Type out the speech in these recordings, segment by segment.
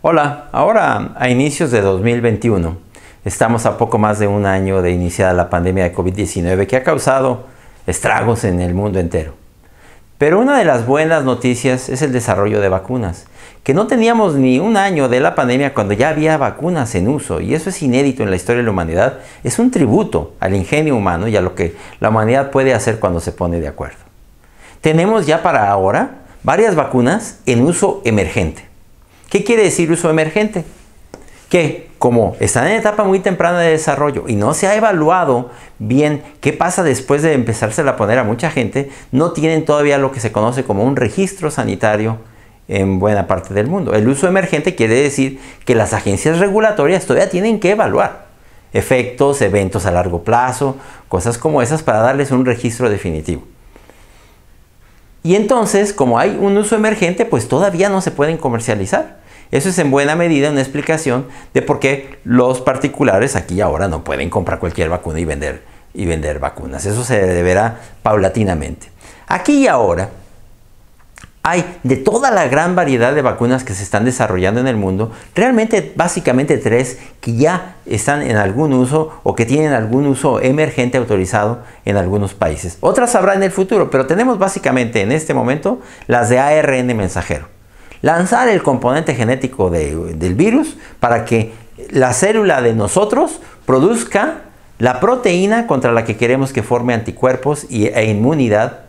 Hola, ahora a inicios de 2021 estamos a poco más de un año de iniciada la pandemia de COVID-19 que ha causado estragos en el mundo entero. Pero una de las buenas noticias es el desarrollo de vacunas, que no teníamos ni un año de la pandemia cuando ya había vacunas en uso, y eso es inédito en la historia de la humanidad. Es un tributo al ingenio humano y a lo que la humanidad puede hacer cuando se pone de acuerdo. Tenemos ya para ahora varias vacunas en uso emergente. ¿Qué quiere decir uso emergente? Que como están en etapa muy temprana de desarrollo y no se ha evaluado bien qué pasa después de empezársela a poner a mucha gente, no tienen todavía lo que se conoce como un registro sanitario en buena parte del mundo. El uso emergente quiere decir que las agencias regulatorias todavía tienen que evaluar efectos, eventos a largo plazo, cosas como esas para darles un registro definitivo. Y entonces, como hay un uso emergente, pues todavía no se pueden comercializar. Eso es en buena medida una explicación de por qué los particulares aquí y ahora no pueden comprar cualquier vacuna y vender vacunas. Eso se deberá paulatinamente. Aquí y ahora hay de toda la gran variedad de vacunas que se están desarrollando en el mundo, realmente básicamente tres que ya están en algún uso o que tienen algún uso emergente autorizado en algunos países. Otras habrá en el futuro, pero tenemos básicamente en este momento las de ARN mensajero. Lanzar el componente genético del virus para que la célula de nosotros produzca la proteína contra la que queremos que forme anticuerpos e inmunidad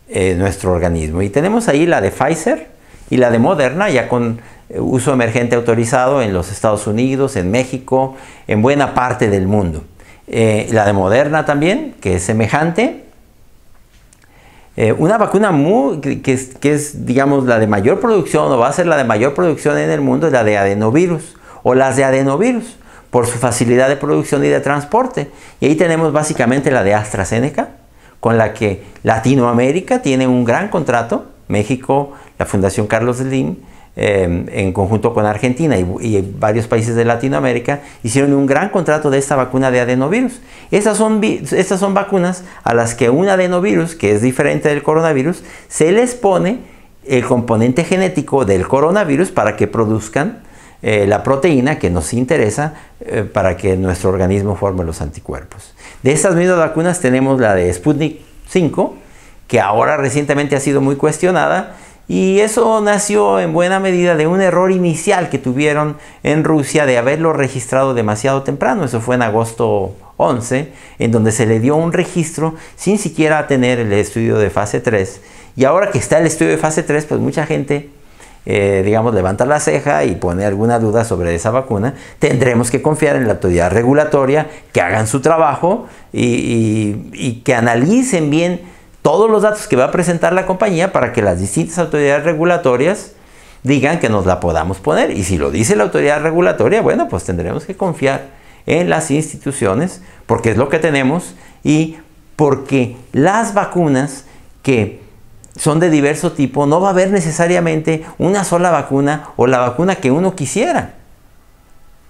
en nuestro organismo. Y tenemos ahí la de Pfizer y la de Moderna, ya con uso emergente autorizado en los Estados Unidos, en México, en buena parte del mundo. La de Moderna también, que es semejante. Una vacuna que es, digamos, la de mayor producción, o va a ser la de mayor producción en el mundo, es la de adenovirus, o las de adenovirus, por su facilidad de producción y de transporte. Y ahí tenemos básicamente la de AstraZeneca, con la que Latinoamérica tiene un gran contrato, México, la Fundación Carlos Slim, en conjunto con Argentina y varios países de Latinoamérica, hicieron un gran contrato de esta vacuna de adenovirus. Estas son vacunas a las que un adenovirus, que es diferente del coronavirus, se les pone el componente genético del coronavirus para que produzcan la proteína que nos interesa para que nuestro organismo forme los anticuerpos. De estas mismas vacunas tenemos la de Sputnik 5, que ahora recientemente ha sido muy cuestionada, y eso nació en buena medida de un error inicial que tuvieron en Rusia de haberlo registrado demasiado temprano. Eso fue en agosto 11, en donde se le dio un registro sin siquiera tener el estudio de fase 3. Y ahora que está el estudio de fase 3, pues mucha gente, digamos, levanta la ceja y pone alguna duda sobre esa vacuna. Tendremos que confiar en la autoridad regulatoria, que hagan su trabajo y que analicen bien todos los datos que va a presentar la compañía para que las distintas autoridades regulatorias digan que nos la podamos poner. Y si lo dice la autoridad regulatoria, bueno, pues tendremos que confiar en las instituciones, porque es lo que tenemos y porque las vacunas que son de diverso tipo, no va a haber necesariamente una sola vacuna o la vacuna que uno quisiera.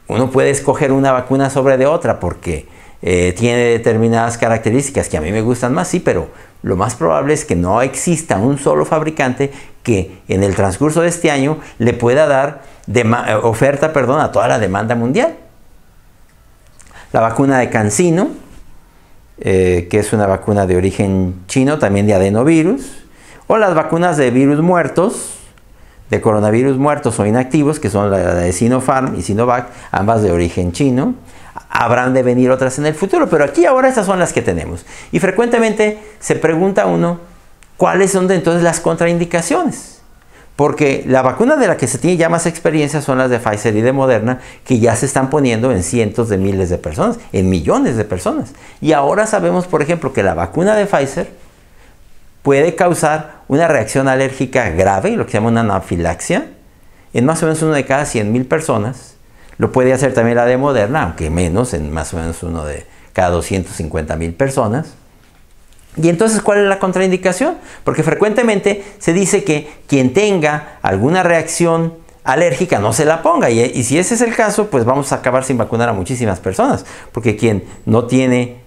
Uno puede escoger una vacuna sobre de otra porque tiene determinadas características que a mí me gustan más, sí, pero lo más probable es que no exista un solo fabricante que en el transcurso de este año le pueda dar oferta a toda la demanda mundial. La vacuna de CanSino, que es una vacuna de origen chino, también de adenovirus, o las vacunas de virus muertos, de coronavirus muertos o inactivos, que son la de Sinopharm y Sinovac, ambas de origen chino. Habrán de venir otras en el futuro, pero aquí ahora estas son las que tenemos. Y frecuentemente se pregunta uno, ¿cuáles son entonces las contraindicaciones? Porque la vacuna de la que se tiene ya más experiencia son las de Pfizer y de Moderna, que ya se están poniendo en cientos de miles de personas, en millones de personas. Y ahora sabemos, por ejemplo, que la vacuna de Pfizer puede causar una reacción alérgica grave, lo que se llama una anafilaxia, en más o menos uno de cada 100,000 personas. Lo puede hacer también la de Moderna, aunque menos, en más o menos uno de cada 250,000 personas. Y entonces, ¿cuál es la contraindicación? Porque frecuentemente se dice que quien tenga alguna reacción alérgica no se la ponga. Y si ese es el caso, pues vamos a acabar sin vacunar a muchísimas personas. Porque quien no tiene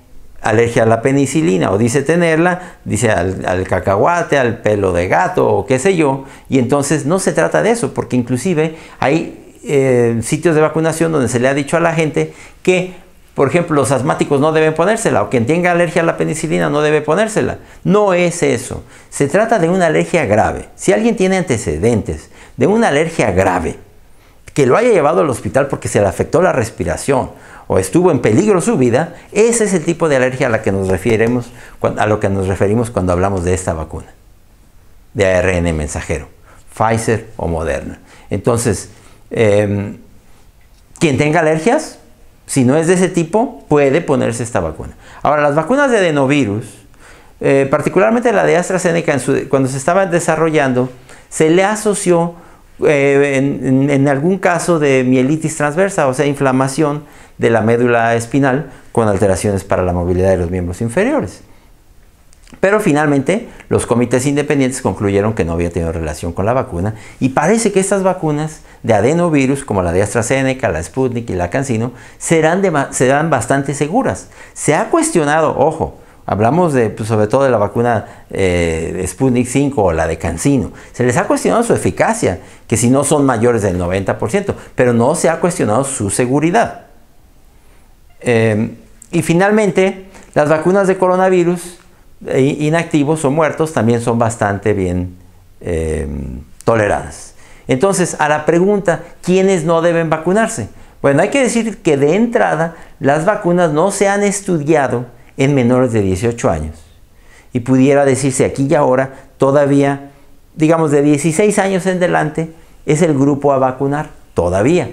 alergia a la penicilina o dice tenerla, dice al cacahuate, al pelo de gato o qué sé yo. Y entonces no se trata de eso, porque inclusive hay sitios de vacunación donde se le ha dicho a la gente que, por ejemplo, los asmáticos no deben ponérsela, o quien tenga alergia a la penicilina no debe ponérsela. No es eso. Se trata de una alergia grave. Si alguien tiene antecedentes de una alergia grave, que lo haya llevado al hospital porque se le afectó la respiración o estuvo en peligro su vida, ese es el tipo de alergia a la que nos referimos, cuando hablamos de esta vacuna de ARN mensajero, Pfizer o Moderna. Entonces, quien tenga alergias, si no es de ese tipo, puede ponerse esta vacuna. Ahora, las vacunas de adenovirus, particularmente la de AstraZeneca, cuando se estaba desarrollando, se le asoció en algún caso de mielitis transversa, o sea, inflamación de la médula espinal con alteraciones para la movilidad de los miembros inferiores. Pero finalmente los comités independientes concluyeron que no había tenido relación con la vacuna, y parece que estas vacunas de adenovirus, como la de AstraZeneca, la Sputnik y la CanSino, serán bastante seguras. Se ha cuestionado, ojo, hablamos sobre todo de la vacuna Sputnik 5 o la de CanSino. Se les ha cuestionado su eficacia, que si no son mayores del 90%, pero no se ha cuestionado su seguridad. Y finalmente, las vacunas de coronavirus inactivos o muertos también son bastante bien toleradas. Entonces, a la pregunta, ¿quiénes no deben vacunarse? Bueno, hay que decir que de entrada, las vacunas no se han estudiado en menores de 18 años. Y pudiera decirse aquí y ahora, todavía, digamos de 16 años en adelante, es el grupo a vacunar, todavía.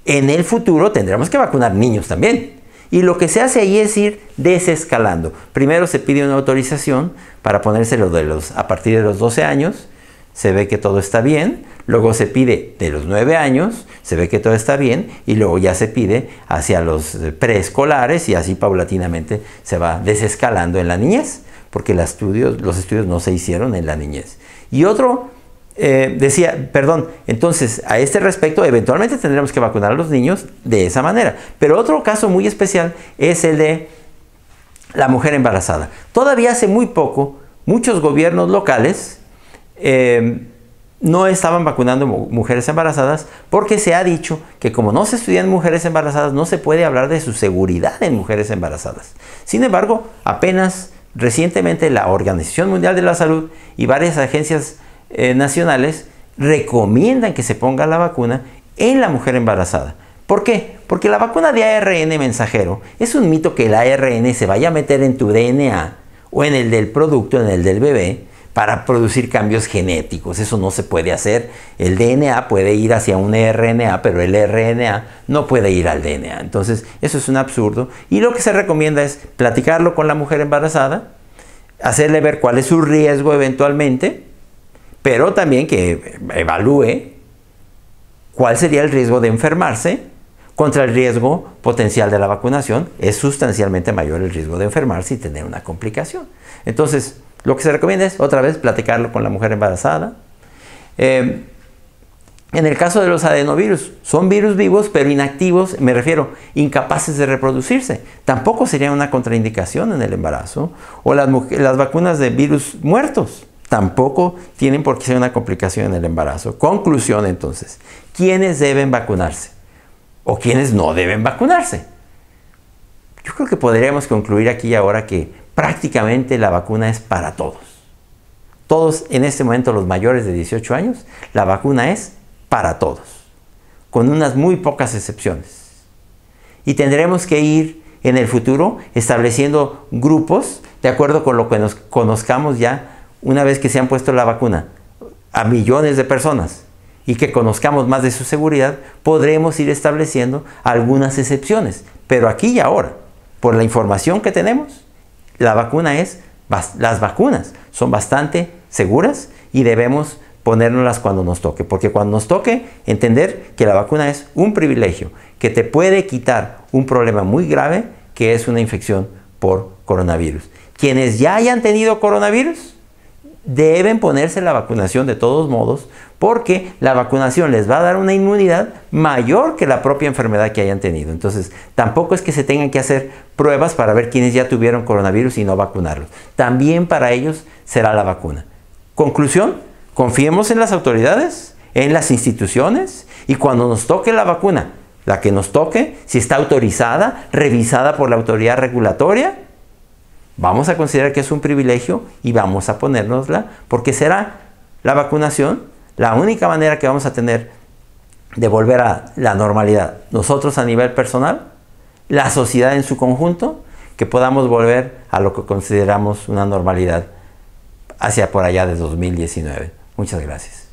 En el futuro tendremos que vacunar niños también. Y lo que se hace ahí es ir desescalando. Primero se pide una autorización para ponérselo a partir de los 12 años, se ve que todo está bien. Luego se pide de los 9 años, se ve que todo está bien, y luego ya se pide hacia los preescolares, y así paulatinamente se va desescalando en la niñez, porque los estudios no se hicieron en la niñez. Y otro entonces a este respecto, eventualmente tendremos que vacunar a los niños de esa manera. Pero otro caso muy especial es el de la mujer embarazada. Todavía hace muy poco, muchos gobiernos locales no estaban vacunando mujeres embarazadas, porque se ha dicho que como no se estudian mujeres embarazadas, no se puede hablar de su seguridad en mujeres embarazadas. Sin embargo, apenas recientemente la Organización Mundial de la Salud y varias agencias nacionales recomiendan que se ponga la vacuna en la mujer embarazada. ¿Por qué? Porque la vacuna de ARN mensajero es un mito que el ARN se vaya a meter en tu DNA o en el del producto, en el del bebé, para producir cambios genéticos. Eso no se puede hacer. El DNA puede ir hacia un RNA, pero el RNA no puede ir al DNA. Entonces, eso es un absurdo. Y lo que se recomienda es platicarlo con la mujer embarazada, hacerle ver cuál es su riesgo eventualmente, pero también que evalúe cuál sería el riesgo de enfermarse contra el riesgo potencial de la vacunación. Es sustancialmente mayor el riesgo de enfermarse y tener una complicación. Entonces, lo que se recomienda es, otra vez, platicarlo con la mujer embarazada. En el caso de los adenovirus, son virus vivos, pero inactivos, me refiero, incapaces de reproducirse. Tampoco sería una contraindicación en el embarazo. O las vacunas de virus muertos tampoco tienen por qué ser una complicación en el embarazo. Conclusión, entonces, ¿quiénes deben vacunarse? ¿O quiénes no deben vacunarse? Yo creo que podríamos concluir aquí y ahora que prácticamente la vacuna es para todos. Todos, en este momento, los mayores de 18 años, la vacuna es para todos, con unas muy pocas excepciones. Y tendremos que ir en el futuro estableciendo grupos, de acuerdo con lo que nos conozcamos ya, una vez que se han puesto la vacuna a millones de personas y que conozcamos más de su seguridad, podremos ir estableciendo algunas excepciones. Pero aquí y ahora, por la información que tenemos, las vacunas son bastante seguras y debemos ponérnoslas cuando nos toque. Porque cuando nos toque, entender que la vacuna es un privilegio, que te puede quitar un problema muy grave, que es una infección por coronavirus. Quienes ya hayan tenido coronavirus, deben ponerse la vacunación de todos modos, porque la vacunación les va a dar una inmunidad mayor que la propia enfermedad que hayan tenido. Entonces, tampoco es que se tengan que hacer pruebas para ver quiénes ya tuvieron coronavirus y no vacunarlos. También para ellos será la vacuna. Conclusión, confiemos en las autoridades, en las instituciones, y cuando nos toque la vacuna, la que nos toque, si está autorizada, revisada por la autoridad regulatoria, vamos a considerar que es un privilegio y vamos a ponérnosla, porque será la vacunación la única manera que vamos a tener de volver a la normalidad. Nosotros a nivel personal, la sociedad en su conjunto, que podamos volver a lo que consideramos una normalidad hacia por allá de 2019. Muchas gracias.